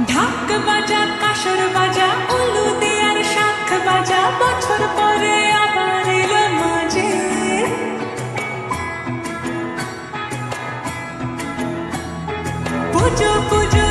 ঢাক বাজা কাসর বাজা উলু দেয়ার শাখ বাজা বছর পরে আবার এলো মাঝে পুজো পুজো